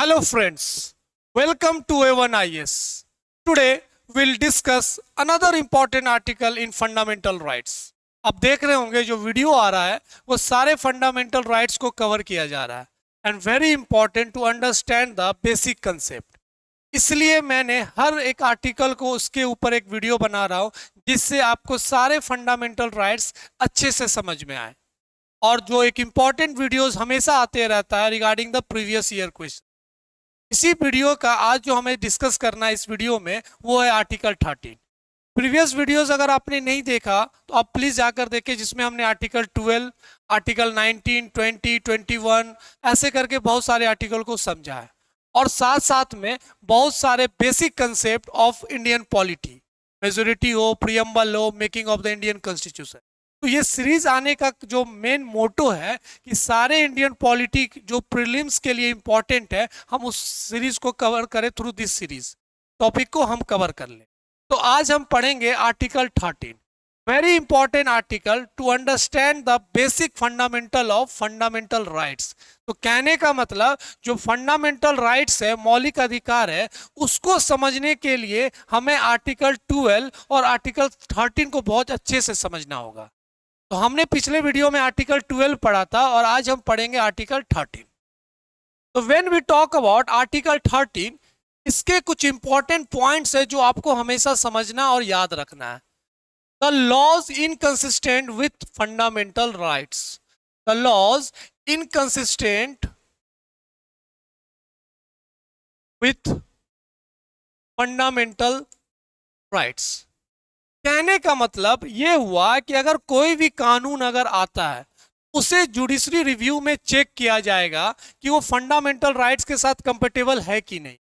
Hello friends, welcome to A1IS. Today we'll discuss another important article in fundamental rights. आप देख रहे होंगे जो वीडियो आ रहा है वो सारे फंडामेंटल राइट्स को कवर किया जा रहा है and very important to understand the basic concept. इसलिए मैंने हर एक आर्टिकल को उसके ऊपर एक वीडियो बना रहा हूं जिससे आपको सारे फंडामेंटल राइट्स अच्छे से समझ में आए। और जो एक इंपॉर्टेंट वीडियोस हमेशा आते रहता है regarding the previous year question. इसी वीडियो का आज जो हमें डिस्कस करना है इस वीडियो में वो है आर्टिकल 13। प्रीवियस वीडियोस अगर आपने नहीं देखा तो आप प्लीज जाकर देखें, जिसमें हमने आर्टिकल 12, आर्टिकल 19, 20, 21 ऐसे करके बहुत सारे आर्टिकल को समझा है और साथ साथ में बहुत सारे basic concept of Indian polity, majority हो, प्रियम्बल हो, making of the Indian constitution. तो ये सीरीज आने का जो मेन मोटो है कि सारे इंडियन पॉलिटी जो प्रीलिम्स के लिए इंपॉर्टेंट है हम उस सीरीज को कवर करें थ्रू दिस सीरीज, टॉपिक को हम कवर कर लें। तो आज हम पढ़ेंगे article 13, very important article to understand the basic fundamental of fundamental rights. तो कहने का मतलब जो फंडामेंटल राइट्स है, मौलिक अधिकार है, उसको समझने के लिए हमें आर्टिकल 12 और आर्टिकल 13 को बहुत अच्छे से समझना होगा। तो हमने पिछले वीडियो में आर्टिकल 12 पढ़ा था और आज हम पढ़ेंगे आर्टिकल 13। तो when we talk about article 13, इसके कुछ इंपॉर्टेंट पॉइंट्स है जो आपको हमेशा समझना और याद रखना है। The laws inconsistent with fundamental rights, the laws inconsistent with fundamental rights. कहने का मतलब ये हुआ कि अगर कोई भी कानून अगर आता है उसे जुडिशरी रिव्यू में चेक किया जाएगा कि वो फंडामेंटल राइट्स के साथ कंपेटेबल है कि नहीं।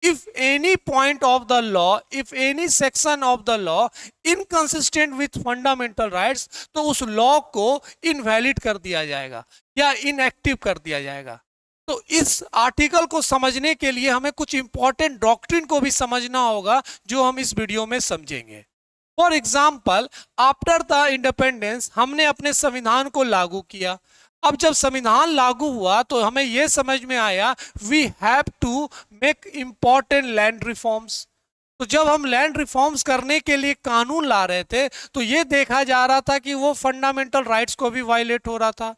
If any point of the law, if any section of the law inconsistent with fundamental rights, तो उस लॉ को इनवैलिड कर दिया जाएगा या इनएक्टिव कर दिया जाएगा। तो इस आर्टिकल को समझने के लिए हमें कुछ इंपॉर्टेंट डॉक्ट्रिन को भी समझना होगा जो हम इस वीडियो में समझेंगे। For example, after the independence हमने अपने संविधान को लागू किया। अब जब संविधान लागू हुआ तो हमें यह समझ में आया we have to make important land reforms. तो जब हम लैंड रिफॉर्म्स करने के लिए कानून ला रहे थे तो ये देखा जा रहा था कि वो फंडामेंटल राइट्स को भी वायलेट हो रहा था।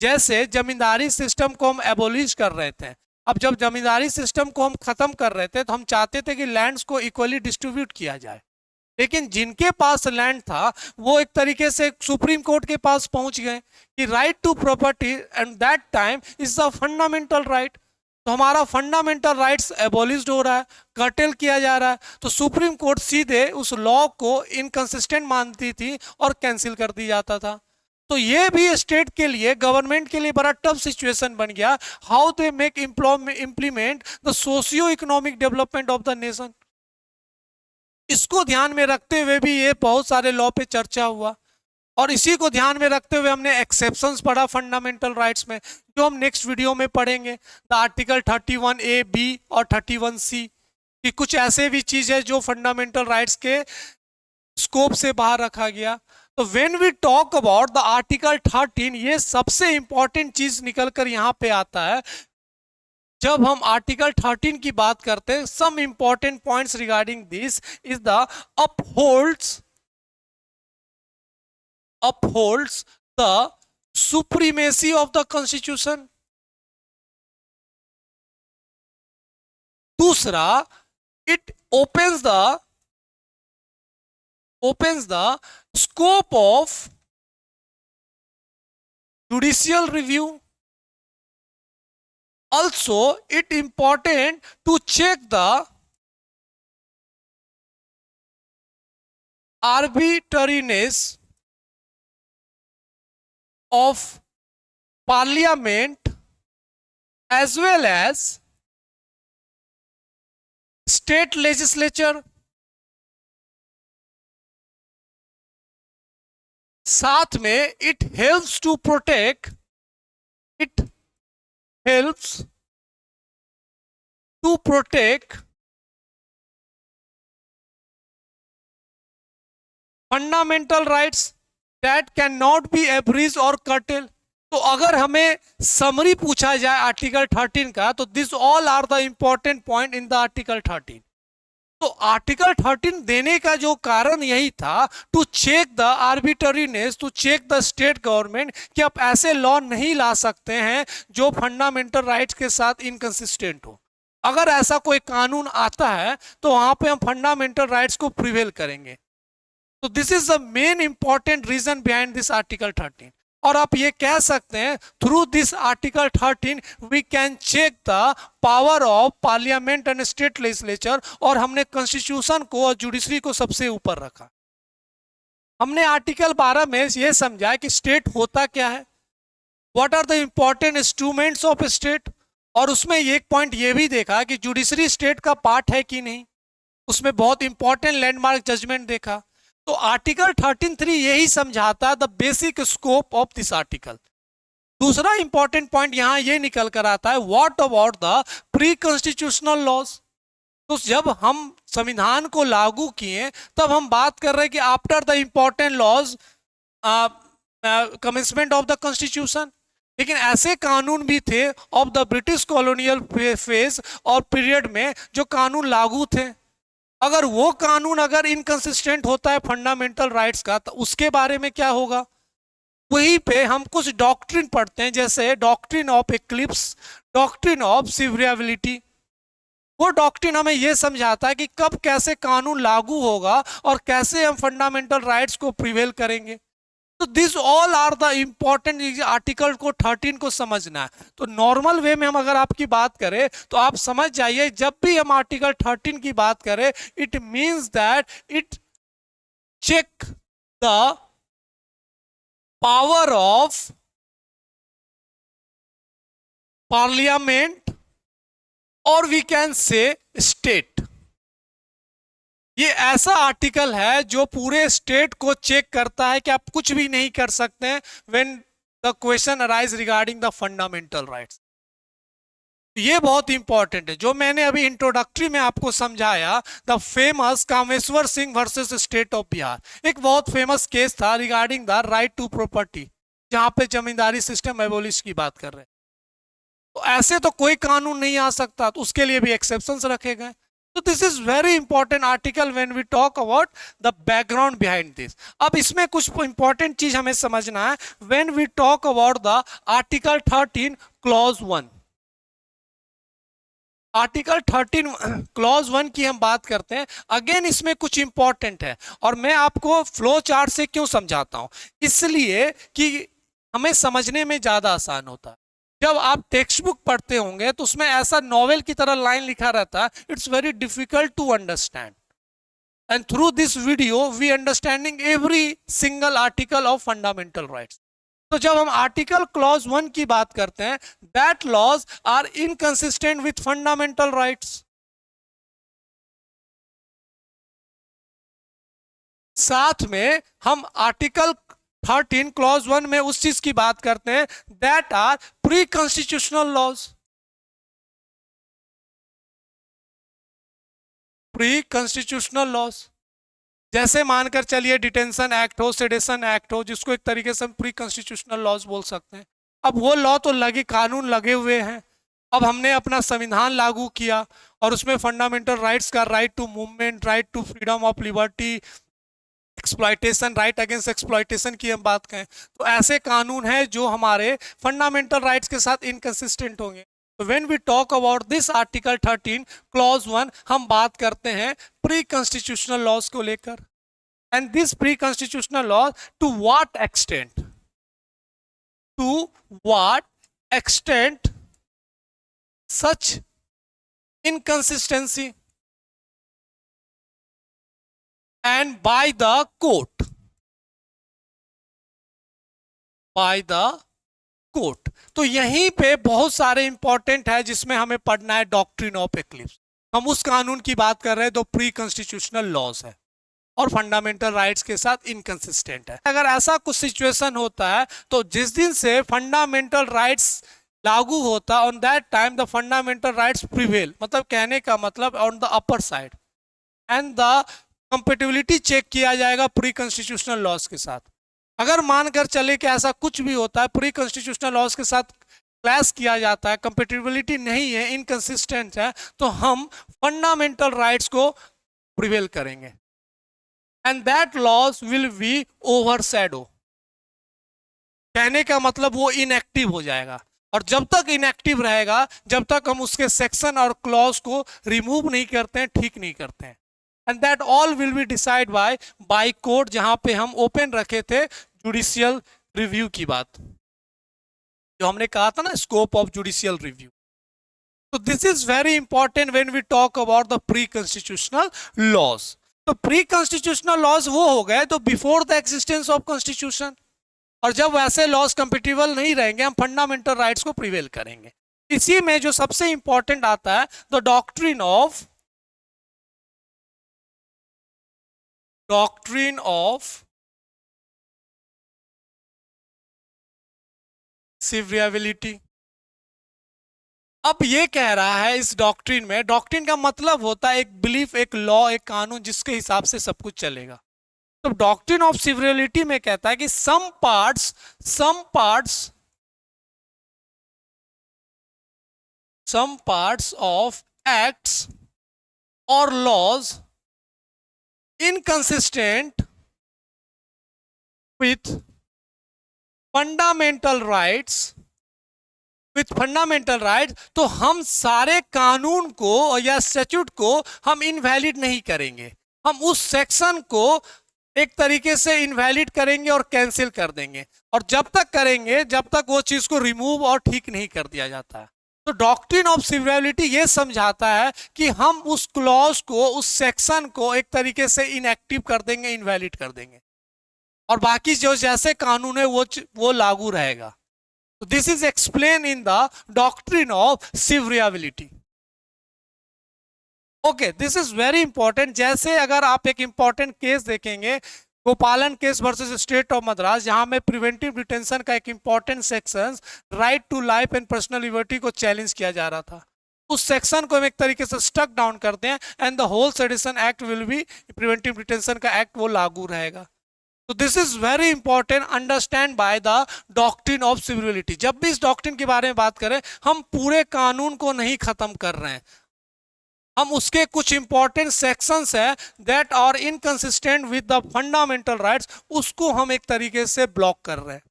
जैसे जमींदारी सिस्टम को हम एबोलिश कर रहे थे। अब जब जमींदारी सिस्टम को हम खत्म कर रहे थे तो हम चाहते थे कि लैंड्स को इक्वली डिस्ट्रीब्यूट किया जाए, लेकिन जिनके पास लैंड था वो एक तरीके से सुप्रीम कोर्ट के पास पहुंच गए कि right to property and that time is the fundamental right. तो हमारा फंडामेंटल राइट्स एबोलिश्ड हो रहा है, कर्टेल किया जा रहा है। तो सुप्रीम कोर्ट सीधे उस लॉ को इनकंसिस्टेंट मानती थी और कैंसिल कर दी जाता था। तो ये भी स्टेट के लिए, गवर्नमेंट के लिए बड़ा टफ सिचुएशन बन गया, how they make implement the socio economic development of the nation. इसको ध्यान में रखते हुए भी ये बहुत सारे लॉ पे चर्चा हुआ और इसी को ध्यान में रखते हुए हमने एक्सेप्शंस पढ़ा फंडामेंटल राइट्स में, जो हम नेक्स्ट वीडियो में पढ़ेंगे। द आर्टिकल 31A, B और 31C कि कुछ ऐसे भी चीज है जो फंडामेंटल राइट्स के स्कोप से बाहर रखा गया। तो when we talk about the article 13, ये सबसे इंपॉर्टेंट चीज निकल कर यहाँ पे आता है। जब हम आर्टिकल 13 की बात करते हैं, some important points regarding this is the upholds the supremacy of the constitution। दूसरा, it opens the scope of judicial review। Also it important to check the arbitrariness of parliament as well as state legislature। साथ में it helps to protect fundamental rights that cannot be abridged or curtailed। तो अगर हमें summary पूछा जाए article 13 का, तो this all are the important point in the article 13। तो आर्टिकल 13 देने का जो कारण यही था, to check the arbitrariness, to check the state government, कि आप ऐसे लॉ नहीं ला सकते हैं जो फंडामेंटल राइट्स के साथ इनकंसिस्टेंट हो। अगर ऐसा कोई कानून आता है तो वहां पे हम फंडामेंटल राइट्स को प्रिवेल करेंगे। तो this is the main important reason behind this article 13। और आप ये कह सकते हैं, through this article 13 we can check the power of parliament and state legislature. और हमने कॉन्स्टिट्यूशन को और जुडिशरी को सबसे ऊपर रखा। हमने आर्टिकल 12 में ये समझा कि स्टेट होता क्या है, what are the important instruments of state, और उसमें एक पॉइंट ये भी देखा कि जुडिशरी स्टेट का पार्ट है कि नहीं। उसमें बहुत इंपॉर्टेंट लैंडमार्क जजमेंट देखा। तो आर्टिकल 13(3) यही समझाता the basic scope of this article. दूसरा इंपॉर्टेंट पॉइंट यहां ये निकल कर आता है, what about the pre constitutional laws. तो जब हम संविधान को लागू किए तब हम बात कर रहे हैं कि after the important laws commencement of the constitution. लेकिन ऐसे कानून भी थे of the British colonial phase और पीरियड में जो कानून लागू थे। अगर वो कानून अगर इनकंसिस्टेंट होता है फंडामेंटल राइट्स का, तो उसके बारे में क्या होगा। वहीं पे हम कुछ डॉक्ट्रिन पढ़ते हैं, जैसे doctrine of eclipse, doctrine of severity. वो डॉक्ट्रिन हमें यह समझाता है कि कब कैसे कानून लागू होगा और कैसे हम फंडामेंटल राइट्स को प्रिवेल करेंगे। तो this all are the important, article को 13 को समझना है। तो नॉर्मल वे में हम अगर आपकी बात करें तो आप समझ जाइए, जब भी हम आर्टिकल 13 की बात करें, it means that it check the power of parliament और वी कैन से स्टेट। ये ऐसा आर्टिकल है जो पूरे स्टेट को चेक करता है कि आप कुछ भी नहीं कर सकते हैं when the question arise regarding the fundamental rights. ये बहुत इंपॉर्टेंट है। जो मैंने अभी इंट्रोडक्टरी में आपको समझाया, the famous Kameshwar Singh versus state of Bihar, एक बहुत फेमस केस था regarding the right to property, जहां पे जमींदारी सिस्टम एबोलिश की बात कर रहे हैं। तो ऐसे तो कोई कानून नहीं आ सकता, तो उसके लिए भी एक्सेप्शंस रखे गए। तो this is very important article when we talk about the background behind this. अब इसमें कुछ इंपॉर्टेंट चीज हमें समझना है when we talk about the article 13 clause 1। Article 13 clause 1 की हम बात करते हैं। अगेन इसमें कुछ इंपॉर्टेंट है, और मैं आपको फ्लो चार्ट से क्यों समझाता हूं, इसलिए कि हमें समझने में ज्यादा आसान होता है। जब आप टेक्स्ट बुक पढ़ते होंगे तो उसमें ऐसा नॉवेल की तरह लाइन लिखा रहता है, it's very difficult to understand. And through this video we understanding every single article of fundamental rights. तो जब हम आर्टिकल क्लॉज 1 की बात करते हैं, that laws are inconsistent with fundamental rights. साथ में हम आर्टिकल 13 क्लॉज 1 में उस चीज की बात करते हैं, that are pre constitutional laws. Pre constitutional laws, जैसे मानकर चलिए डिटेंशन एक्ट हो, सेडेशन एक्ट हो, जिसको एक तरीके से हम प्री कॉन्स्टिट्यूशनल लॉज बोल सकते हैं। अब वो लॉ तो लगे, कानून लगे हुए हैं। अब हमने अपना संविधान लागू किया और उसमें फंडामेंटल राइट्स का right to movement, right to freedom of liberty, exploitation, right against exploitation की हम बात करें, तो ऐसे कानून हैं जो हमारे फंडामेंटल राइट्स के साथ इनकंसिस्टेंट होंगे। तो when we talk about this article 13 clause 1, हम बात करते हैं प्री कॉन्स्टिट्यूशनल लॉज को लेकर। And this pre constitutional law, to what extent, to what extent such inconsistency and by the court, by the court। तो यहीं पे बहुत सारे इंपॉर्टेंट है जिसमें हमें पढ़ना है डॉक्ट्रिन ऑफ एक्लिप्स। हम उस कानून की बात कर रहे हैं जो प्री कॉन्स्टिट्यूशनल लॉज है और फंडामेंटल राइट्स के साथ इनकंसिस्टेंट है। अगर ऐसा कुछ सिचुएशन होता है तो जिस दिन से फंडामेंटल राइट्स लागू होता, on that time the fundamental rights prevail, मतलब कहने का मतलब on the upper side, and the compatibility check किया जाएगा प्री कॉन्स्टिट्यूशनल लॉज के साथ। अगर मानकर चले कि ऐसा कुछ भी होता है, प्री कॉन्स्टिट्यूशनल लॉज के साथ क्लैश किया जाता है, कंपेटिबिलिटी नहीं है, इनकंसिस्टेंट है, तो हम फंडामेंटल राइट्स को प्रिवेल करेंगे and that laws will be overshadow. कहने का मतलब वो इनएक्टिव हो जाएगा, और जब तक इनएक्टिव रहेगा, जब तक हम उसके सेक्शन और क्लॉज को रिमूव नहीं करते हैं, ठीक नहीं करते हैं, and that all will be decide by court, जहां पे हम ओपन रखे थे जुडिशियल रिव्यू की बात, जो हमने कहा था ना, स्कोप ऑफ जुडिशियल रिव्यू। तो this is very important when we talk about the pre constitutional laws. तो प्री कॉन्स्टिट्यूशनल लॉज वो हो गए तो before the existence of constitution, और जब वैसे लॉज कंपेटिबल नहीं रहेंगे, हम फंडामेंटल राइट्स को प्रिवेल करेंगे। इसी में जो सबसे इंपॉर्टेंट आता है, द डॉक्ट्रिन ऑफ सिवियरिटी। अब ये कह रहा है इस डॉक्ट्रिन में, डॉक्ट्रिन का मतलब होता है एक बिलीफ, एक लॉ, एक कानून जिसके हिसाब से सब कुछ चलेगा। तो डॉक्ट्रिन ऑफ सिवियरिटी में कहता है कि सम पार्ट्स ऑफ एक्ट्स और laws inconsistent with fundamental rights तो हम सारे कानून को या स्टैट्यूट को हम इनवैलिड नहीं करेंगे, हम उस सेक्शन को एक तरीके से इनवैलिड करेंगे और कैंसिल कर देंगे, और जब तक करेंगे जब तक वो चीज को रिमूव और ठीक नहीं कर दिया जाता है। तो डॉक्ट्रिन ऑफ सिवियरिटी ये समझाता है कि हम उस क्लॉज को, उस सेक्शन को एक तरीके से इनएक्टिव कर देंगे, इनवैलिड कर देंगे, और बाकी जो जैसे कानून है वो लागू रहेगा। तो this is explain in the doctrine of severity. Okay, this is very important. जैसे अगर आप एक इंपॉर्टेंट केस देखेंगे, Gopalan case versus state of Madras, जहां में प्रिवेंटिव डिटेंशन का एक important section right to life and personal liberty को चैलेंज किया जा रहा था, उस सेक्शन को हम एक तरीके से स्टक डाउन करते हैं and the whole sedition act will be, preventive detention का एक्ट वो लागू रहेगा। तो this is very important, understand by the doctrine of severity. जब भी इस डॉक्ट्रिन के बारे में बात करें, हम पूरे कानून को नहीं खत्म कर रहे हैं, हम उसके कुछ इंपॉर्टेंट सेक्शंस हैं that are inconsistent with the fundamental rights, उसको हम एक तरीके से ब्लॉक कर रहे हैं।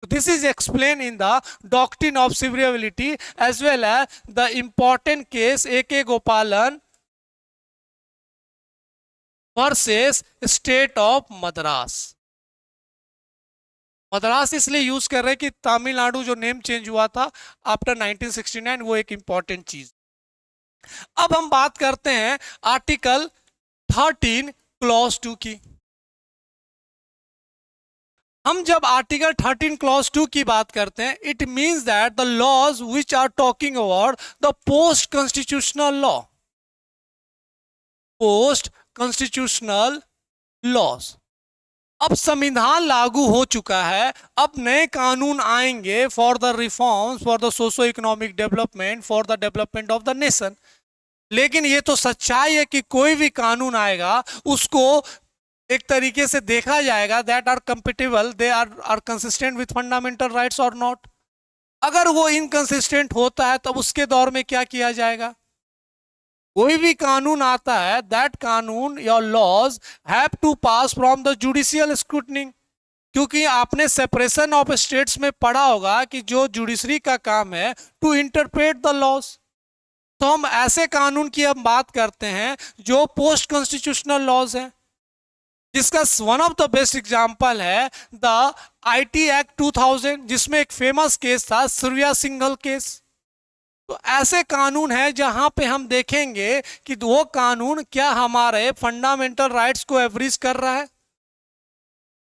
This is explain in the doctrine of severity as well as the important case A K. Gopalan versus state of Madras. Madras इसलिए यूज कर रहे हैं कि तमिलनाडु जो नेम चेंज हुआ था आफ्टर 1969, वो एक इंपॉर्टेंट चीज। अब हम बात करते हैं आर्टिकल 13 क्लॉज 2 की। हम जब आर्टिकल 13 क्लॉज 2 की बात करते हैं, it means that the laws which are talking about the post constitutional law, post constitutional laws. अब संविधान लागू हो चुका है, अब नए कानून आएंगे for the reforms, for the socio economic development, for the development of the nation. लेकिन ये तो सच्चाई है कि कोई भी कानून आएगा उसको एक तरीके से देखा जाएगा that are compatible, they are consistent with fundamental rights और नॉट। अगर वो इनकंसिस्टेंट होता है तब उसके दौर में क्या किया जाएगा? कोई भी कानून आता है, दैट कानून या laws have to pass from the judicial scrutiny, क्योंकि आपने सेपरेशन ऑफ स्टेट्स में पढ़ा होगा कि जो जुडिशरी का काम है टू इंटरप्रेट द लॉज। तो हम ऐसे कानून की हम बात करते हैं जो पोस्ट कॉन्स्टिट्यूशनल लॉज है, जिसका one of the best example है द आईटी एक्ट 2000, जिसमें एक फेमस केस था सूर्या सिंघल केस। तो ऐसे कानून है जहां पे हम देखेंगे कि वो कानून क्या हमारे फंडामेंटल राइट्स को एवरेज कर रहा है,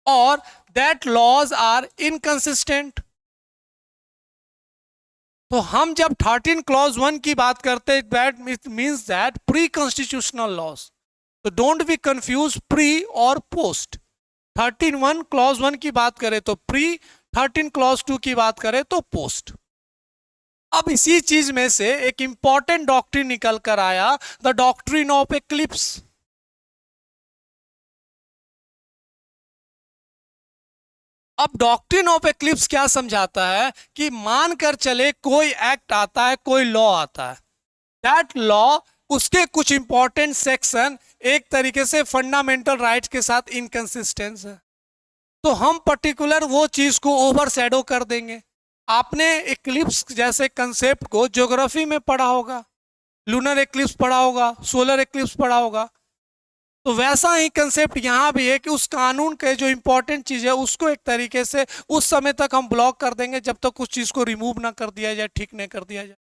और दैट लॉज आर इनकंसिस्टेंट। तो हम जब 13 क्लॉज 1 की बात करते हैं, that means that pre constitutional laws. तो डोंट बी कंफ्यूज प्री और पोस्ट। 13(1) क्लॉज 1 की बात करें तो प्री, 13 क्लॉज 2 की बात करें तो पोस्ट। अब इसी चीज में से एक इंपॉर्टेंट डॉक्ट्रिन निकल कर आया, द डॉक्ट्रिन ऑफ एक्लिप्स। अब डॉक्ट्रिन ऑफ एक्लिप्स क्या समझाता है कि मानकर चले कोई एक्ट आता है, कोई लॉ आता है, दैट लॉ उसके कुछ इंपॉर्टेंट सेक्शन एक तरीके से फंडामेंटल राइट्स के साथ इनकंसिस्टेंस है, तो हम पर्टिकुलर वो चीज को ओवर शैडो कर देंगे। आपने एक्लिप्स जैसे कंसेप्ट को ज्योग्राफी में पढ़ा होगा, लूनर एक्लिप्स पढ़ा होगा, सोलर एक्लिप्स पढ़ा होगा, तो वैसा ही कंसेप्ट यहाँ भी है कि उस कानून के जो इंपॉर्टेंट चीज है उसको एक तरीके से उस समय तक हम ब्लॉक कर देंगे जब तक उस चीज को रिमूव ना कर दिया जाए, ठीक नहीं कर दिया जाए।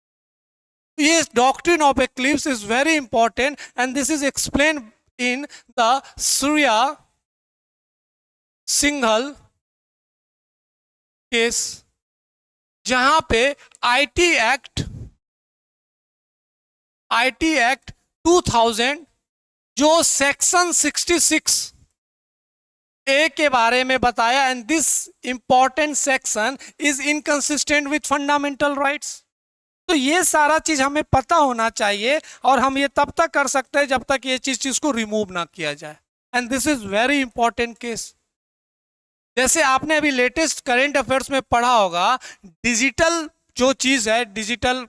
ये doctrine of eclipse is very important and this is explain in the Surya Singhal case, जहां पे आईटी एक्ट 2000 जो सेक्शन 66 ए के बारे में बताया, and this important section is inconsistent with fundamental rights. तो ये सारा चीज हमें पता होना चाहिए और हम ये तब तक कर सकते हैं जब तक ये चीज को रिमूव ना किया जाए, and this is very important case. जैसे आपने अभी लेटेस्ट करंट अफेयर्स में पढ़ा होगा, डिजिटल जो चीज है, डिजिटल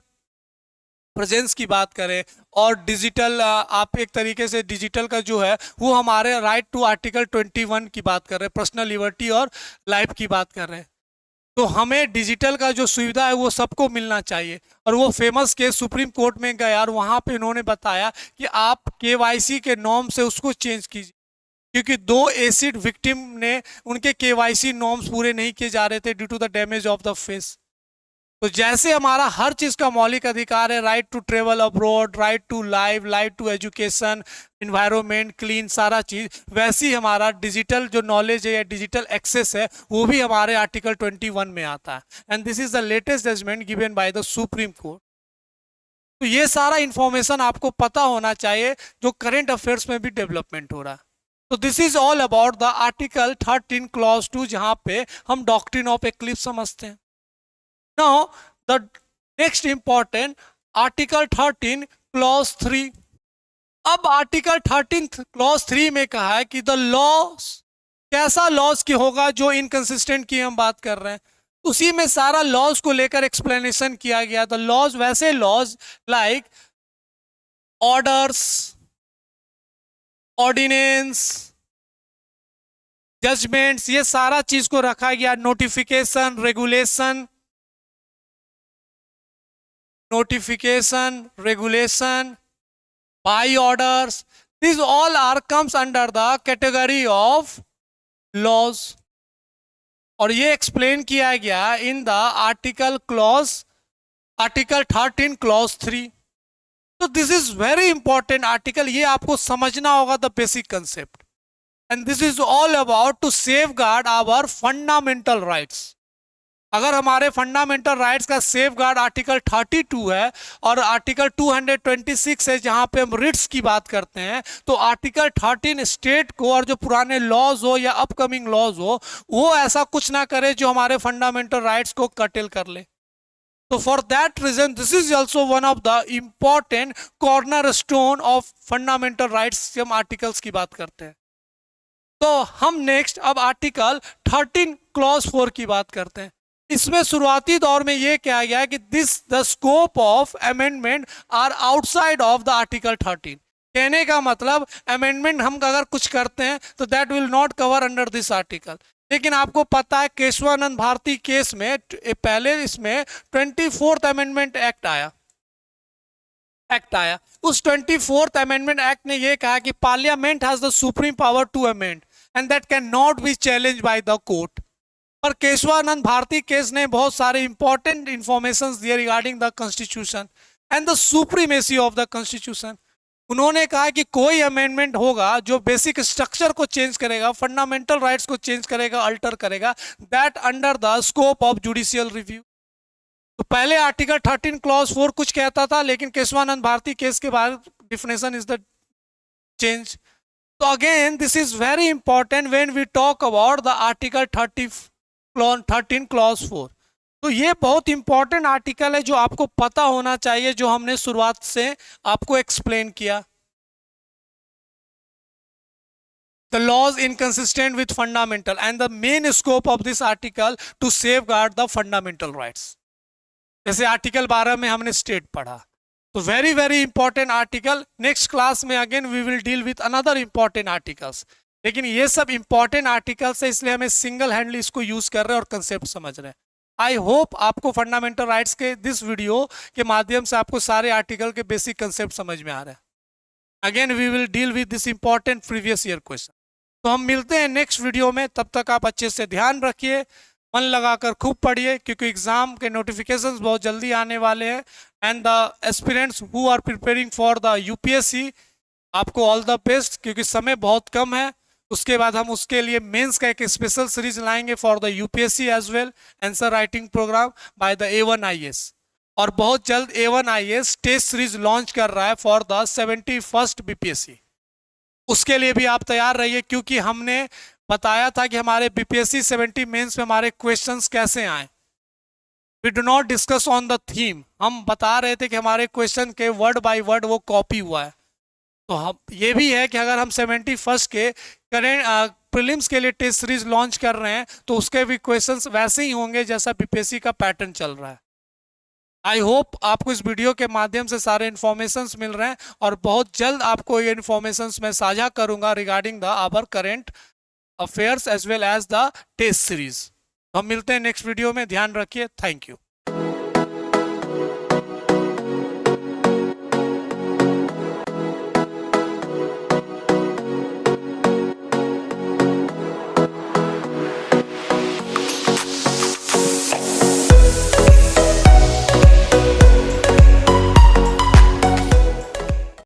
प्रेजेंस की बात करें और डिजिटल आप एक तरीके से डिजिटल का जो है वो हमारे राइट टू आर्टिकल 21 की बात कर रहे हैं, पर्सनल लिबर्टी और लाइफ की बात कर रहे हैं। तो हमें डिजिटल का जो सुविधा है वो सबको मिलना चाहिए, और वो फेमस केस सुप्रीम कोर्ट में गया और वहाँ पे इन्होंने बताया कि आप केवाईसी के नॉर्म से उसको चेंज कीजिए, क्योंकि 2 एसिड विक्टिम ने उनके केवाईसी नॉर्म्स पूरे नहीं किए जा रहे थे due to the damage of the face. तो जैसे हमारा हर चीज का मौलिक अधिकार है, right to travel abroad, right to life, right to education, environment, clean, सारा चीज, वैसे ही हमारा डिजिटल जो नॉलेज है या डिजिटल एक्सेस है वो भी हमारे आर्टिकल 21 में आता है, and this is the latest judgement given by the supreme court. तो ये सारा इंफॉर्मेशन आपको पता होना चाहिए जो करंट अफेयर्स में भी डेवलपमेंट हो रहा है। तो this is all about the article 13 clause 2, जहां पे हम डॉक्ट्रिन ऑफ एक्लिप्स समझते हैं। Now, the next important Article 13 Clause 3। अब आर्टिकल 13 क्लॉज 3 में कहा है कि द लॉस, कैसा लॉस की होगा जो इनकंसिस्टेंट की हम बात कर रहे हैं, उसी में सारा लॉज को लेकर एक्सप्लेनेशन किया गया। द लॉज वैसे laws like orders, ordinance, judgements, ये सारा चीज को रखा गया। Notification, regulation, regulation, by orders, these all are comes under the category of laws, और ये एक्सप्लेन किया गया इन द आर्टिकल 13 क्लॉज 3। तो this is very important article, ये आपको समझना होगा the basic concept, and this is all about to safeguard our fundamental rights. अगर हमारे फंडामेंटल राइट्स का सेफ गार्ड आर्टिकल 32 है और आर्टिकल 226 है जहां पे हम रिट्स की बात करते हैं, तो आर्टिकल 13 स्टेट को और जो पुराने लॉज हो या अपकमिंग लॉज हो वो ऐसा कुछ ना करे जो हमारे फंडामेंटल राइट्स को कर्टेल कर ले। तो for that reason this is also one of the important cornerstone of fundamental rights, हम आर्टिकल्स की बात करते हैं। तो हम नेक्स्ट अब आर्टिकल 13 क्लॉज 4 की बात करते हैं। इसमें शुरुआती दौर में यह कहा गया कि this the scope of amendment are outside of the article 13। कहने का मतलब अमेंडमेंट हम अगर कुछ करते हैं तो that will not cover under this article. लेकिन आपको पता है केशवानंद भारती केस में पहले इसमें 24th अमेंडमेंट एक्ट आया। उस 24th अमेंडमेंट एक्ट ने यह कहा कि parliament has the supreme power to amend and that cannot be challenge by the court. पर केशवानंद भारती केस ने बहुत सारे इंपॉर्टेंट इंफॉर्मेशन दिए regarding the constitution and the supremacy of the constitution. उन्होंने कहा कि कोई अमेंडमेंट होगा जो बेसिक स्ट्रक्चर को चेंज करेगा, फंडामेंटल राइट्स को चेंज करेगा, अल्टर करेगा, that under the scope of judicial review. तो पहले आर्टिकल 13 क्लॉज 4 कुछ कहता था, लेकिन केशवानंद भारती केस के बाद डिफिनेशन इज द चेंज। तो again this is very important when we talk about the article 13 clause 4। तो ये बहुत इंपॉर्टेंट आर्टिकल है जो आपको पता होना चाहिए, जो हमने शुरुआत से आपको एक्सप्लेन किया। the laws inconsistent with fundamental, and the main scope of this article to safeguard the fundamental rights. जैसे आर्टिकल 12 में हमने स्टेट पढ़ा, तो very very important article. Next class में again we will deal with another important articles. लेकिन ये सब important articles है, इसलिए हमें सिंगल हैंडली इसको यूज कर रहे हैं और कंसेप्ट समझ रहे हैं. आई होप आपको फंडामेंटल राइट्स के दिस वीडियो के माध्यम से आपको सारे आर्टिकल के बेसिक कंसेप्ट समझ में आ रहे हैं. Again we will deal with this important previous year question. तो हम मिलते हैं नेक्स्ट वीडियो में. तब तक आप अच्छे से ध्यान रखिए, मन लगाकर खूब पढ़िए, क्योंकि एग्जाम के नोटिफिकेशंस बहुत जल्दी आने वाले हैं. And the aspirants who are preparing for the UPSC, आपको ऑल द बेस्ट, क्योंकि समय बहुत कम है. उसके बाद हम उसके लिए मेंस का एक स्पेशल सीरीज लाएंगे for the UPSC as well, answer writing program by the A1IAS. और बहुत जल्द A1IAS टेस्ट सीरीज लॉन्च कर रहा है फॉर द 71st बीपीएससी. उसके लिए भी आप तैयार रहिए, क्योंकि हमने बताया था कि हमारे बीपीएससी 70 मेंस में हमारे क्वेश्चंस कैसे आए. We do not discuss on the theme. हम बता रहे थे कि हमारे क्वेश्चन के वर्ड बाय वर्ड वो कॉपी हुआ है. तो हम ये भी है कि अगर हम 71st के करेंट प्रीलिम्स के लिए टेस्ट सीरीज लॉन्च कर रहे हैं, तो उसके भी क्वेश्चंस वैसे ही होंगे जैसा बीपीएससी का पैटर्न चल रहा है. आई होप आपको इस वीडियो के माध्यम से सारे इन्फॉर्मेशंस मिल रहे हैं, और बहुत जल्द आपको ये इन्फॉर्मेशंस मैं साझा करूंगा regarding the our current affairs as well as the test series. हम मिलते हैं नेक्स्ट वीडियो में. ध्यान रखिए. Thank you.